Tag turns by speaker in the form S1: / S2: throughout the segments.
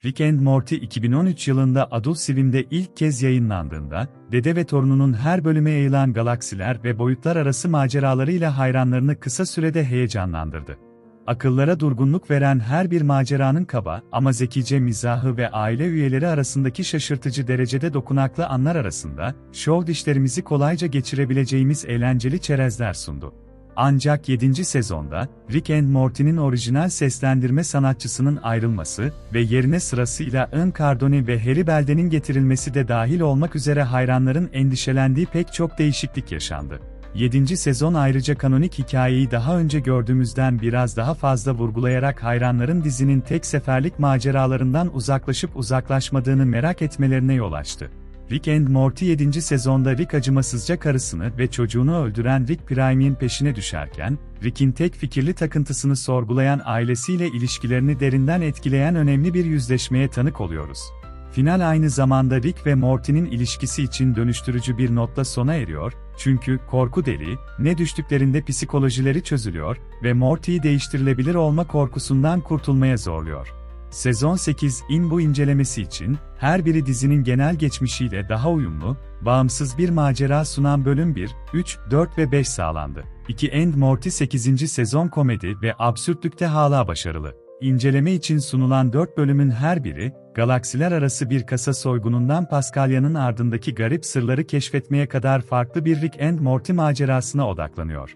S1: Rick and Morty 2013 yılında Adult Swim'de ilk kez yayınlandığında, dede ve torununun her bölüme yayılan galaksiler ve boyutlar arası maceralarıyla hayranlarını kısa sürede heyecanlandırdı. Akıllara durgunluk veren her bir maceranın kaba ama zekice mizahı ve aile üyeleri arasındaki şaşırtıcı derecede dokunaklı anlar arasında, şov dişlerimizi kolayca geçirebileceğimiz eğlenceli çerezler sundu. Ancak 7. sezonda, Rick and Morty'nin orijinal seslendirme sanatçısının ayrılması ve yerine sırasıyla Ian Cardone ve Harry Belden'in getirilmesi de dahil olmak üzere hayranların endişelendiği pek çok değişiklik yaşandı. 7. sezon ayrıca kanonik hikayeyi daha önce gördüğümüzden biraz daha fazla vurgulayarak hayranların dizinin tek seferlik maceralarından uzaklaşıp uzaklaşmadığını merak etmelerine yol açtı. Rick and Morty 7. sezonda Rick acımasızca karısını ve çocuğunu öldüren Rick Grime'in peşine düşerken, Rick'in tek fikirli takıntısını sorgulayan ailesiyle ilişkilerini derinden etkileyen önemli bir yüzleşmeye tanık oluyoruz. Final aynı zamanda Rick ve Morty'nin ilişkisi için dönüştürücü bir notla sona eriyor, çünkü korku deliği, ne düştüklerinde psikolojileri çözülüyor ve Morty'yi değiştirilebilir olma korkusundan kurtulmaya zorluyor. Sezon 8'in bu incelemesi için, her biri dizinin genel geçmişiyle daha uyumlu, bağımsız bir macera sunan bölüm 1, 3, 4 ve 5 sağlandı. 2 and Morty 8. sezon komedi ve absürtlükte hala başarılı. İnceleme için sunulan 4 bölümün her biri, galaksiler arası bir kasa soygunundan Paskalya'nın ardındaki garip sırları keşfetmeye kadar farklı bir Rick and Morty macerasına odaklanıyor.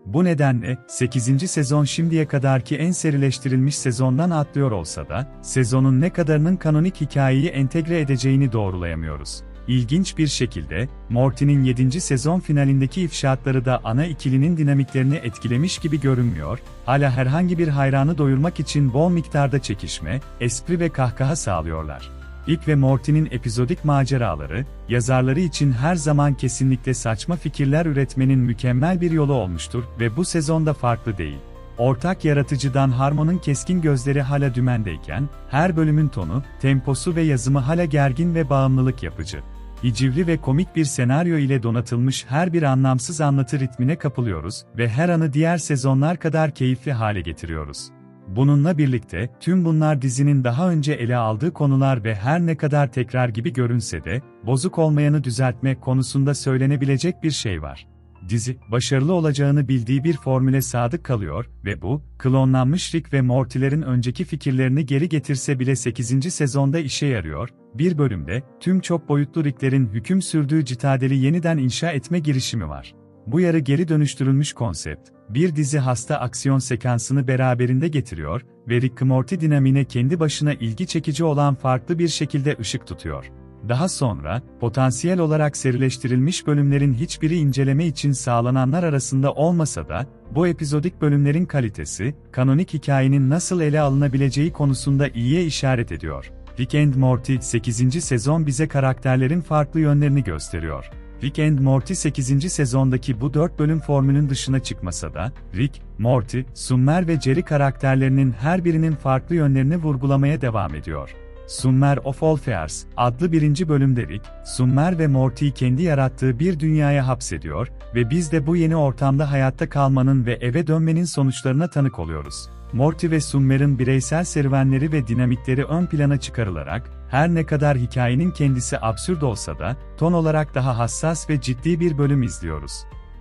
S1: Bu nedenle, 8. sezon şimdiye kadarki en serileştirilmiş sezondan atlıyor olsa da, sezonun ne kadarının kanonik hikayeyi entegre edeceğini doğrulayamıyoruz. İlginç bir şekilde, Morty'nin 7. sezon finalindeki ifşaatları da ana ikilinin dinamiklerini etkilemiş gibi görünmüyor, hala herhangi bir hayranı doyurmak için bol miktarda çekişme, espri ve kahkaha sağlıyorlar. Rick ve Morty'nin epizodik maceraları, yazarları için her zaman kesinlikle saçma fikirler üretmenin mükemmel bir yolu olmuştur ve bu sezonda farklı değil. Ortak yaratıcıdan Harmon'un keskin gözleri hala dümendeyken, her bölümün tonu, temposu ve yazımı hala gergin ve bağımlılık yapıcı. Hicivli ve komik bir senaryo ile donatılmış her bir anlamsız anlatı ritmine kapılıyoruz ve her anı diğer sezonlar kadar keyifli hale getiriyoruz. Bununla birlikte, tüm bunlar dizinin daha önce ele aldığı konular ve her ne kadar tekrar gibi görünse de, bozuk olmayanı düzeltme konusunda söylenebilecek bir şey var. Dizi, başarılı olacağını bildiği bir formüle sadık kalıyor ve bu, klonlanmış Rick ve Morty'lerin önceki fikirlerini geri getirse bile 8. sezonda işe yarıyor, bir bölümde, tüm çok boyutlu Rick'lerin hüküm sürdüğü Citadel'i yeniden inşa etme girişimi var. Bu yarı geri dönüştürülmüş konsept, bir dizi hasta aksiyon sekansını beraberinde getiriyor ve Rick-Morty dinamiğine kendi başına ilgi çekici olan farklı bir şekilde ışık tutuyor. Daha sonra, potansiyel olarak serileştirilmiş bölümlerin hiçbiri inceleme için sağlananlar arasında olmasa da, bu epizodik bölümlerin kalitesi, kanonik hikayenin nasıl ele alınabileceği konusunda iyiye işaret ediyor. Rick and Morty 8. sezon bize karakterlerin farklı yönlerini gösteriyor. Rick and Morty 8. sezondaki bu 4 bölüm formülün dışına çıkmasa da, Rick, Morty, Summer ve Jerry karakterlerinin her birinin farklı yönlerini vurgulamaya devam ediyor. Summer of All Fears adlı 1. bölümde Rick, Summer ve Morty'yi kendi yarattığı bir dünyaya hapsediyor ve biz de bu yeni ortamda hayatta kalmanın ve eve dönmenin sonuçlarına tanık oluyoruz. Morty ve Summer'ın bireysel serüvenleri ve dinamikleri ön plana çıkarılarak, her ne kadar hikayenin kendisi absürt olsa da, ton olarak daha hassas ve ciddi bir bölüm izliyoruz.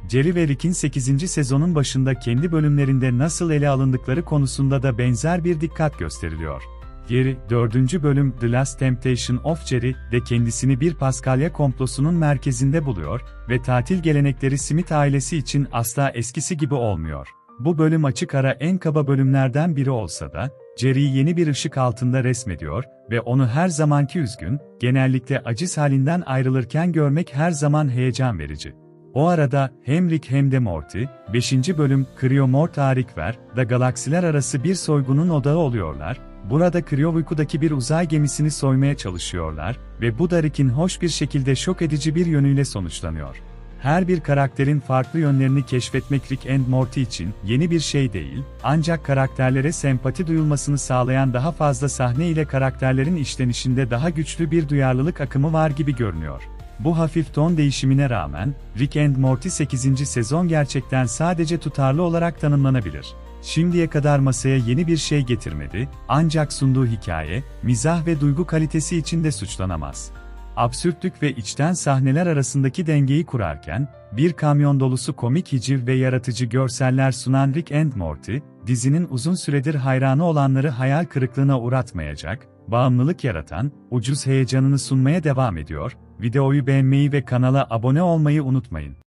S1: Jerry ve Rick'in 8. sezonun başında kendi bölümlerinde nasıl ele alındıkları konusunda da benzer bir dikkat gösteriliyor. Jerry, 4. bölüm The Last Temptation of Jerry de kendisini bir Paskalya komplosunun merkezinde buluyor ve tatil gelenekleri Smith ailesi için asla eskisi gibi olmuyor. Bu bölüm açık ara en kaba bölümlerden biri olsa da, Jerry'i yeni bir ışık altında resmediyor ve onu her zamanki üzgün, genellikle aciz halinden ayrılırken görmek her zaman heyecan verici. O arada, hem Rick hem de Morty, 5. bölüm Cryo-Mort Arikver, da galaksiler arası bir soygunun odağı oluyorlar, burada Cryo uykudaki bir uzay gemisini soymaya çalışıyorlar ve bu da Rick'in hoş bir şekilde şok edici bir yönüyle sonuçlanıyor. Her bir karakterin farklı yönlerini keşfetmek Rick and Morty için yeni bir şey değil, ancak karakterlere sempati duyulmasını sağlayan daha fazla sahne ile karakterlerin işlenişinde daha güçlü bir duyarlılık akımı var gibi görünüyor. Bu hafif ton değişimine rağmen, Rick and Morty 8. sezon gerçekten sadece tutarlı olarak tanımlanabilir. Şimdiye kadar masaya yeni bir şey getirmedi, ancak sunduğu hikaye, mizah ve duygu kalitesi için de suçlanamaz. Absürtlük ve içten sahneler arasındaki dengeyi kurarken, bir kamyon dolusu komik hiciv ve yaratıcı görseller sunan Rick and Morty, dizinin uzun süredir hayranı olanları hayal kırıklığına uğratmayacak, bağımlılık yaratan, ucuz heyecanını sunmaya devam ediyor. Videoyu beğenmeyi ve kanala abone olmayı unutmayın.